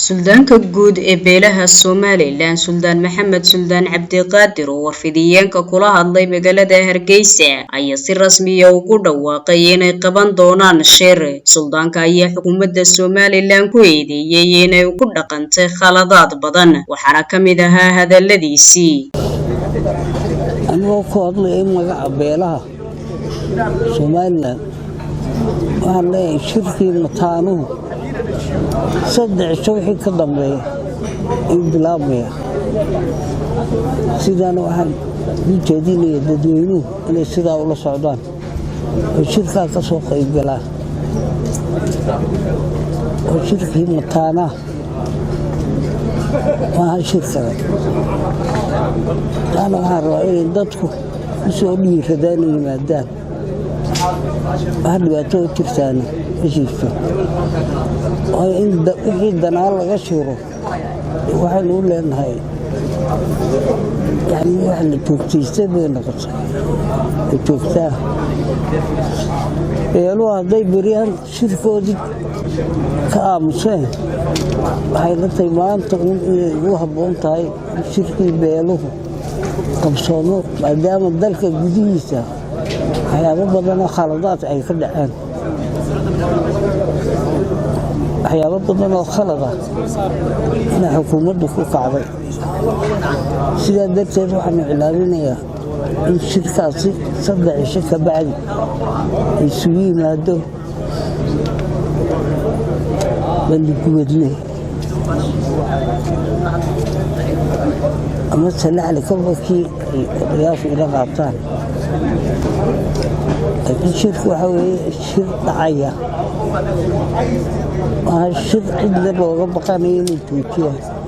Suldaanka guud ee beelaha Somaliland Suldaan Maxamed Suldaan Cabdiqaadir oo warfidiyeenka kula hadlay magaalada Hargeysa ayaa si rasmi ah ugu dhawaaqay inay qaban doonaan shir. Suldaanka ayaa xukuumadda Somaliland ku eedeeyay inay ku dhaqantay khaladaad badan, waxaana ka mid ahaa hadaladiisii. Anigoo ku hadlay magaca beelaha Somaliland waxaan leeyahay shirkii mataanuhu saddex wixii ka dambeeya in bilaabmaya sidaana waxaan u jeedinayaa dadweynuhu inay sidaa ula socdaan oo shirkaa ka soo qayb galaan oo shirkii mataanaha maaha shir kale. taana waxaan rabaa inay dadku u soo dhiiradaan oo yimaadaan wax dhibaato oo jirtaana ma jirto. wixii danaa laga shiro waxaynu u leenahay wax la joogtaystay bay noqotay oo joogtaa. beeluhu hadday beryahan shirkoodii ka aamuseen waxay la tahay maanta inay ugu habboon tahay in shirkii beeluhu qabsoomo, maadaama dalka gudihiisa waxyaabo badan oo khaladaad ay ka dhaceen. waxyaabo badan oo khalad ah inay xukuumaddu ku kacday. sidaa darteed waxaanu iclaaminayaa in shirkaasi 3 cisho ka bacdi isugu yimaado bandhigubadle ama salaxli kolbakii ay odayaashu ila qaataan. laakiin shirku waxa weeye shir dhacaya, waa shir cidna looga baqanayo inay joojiyaan.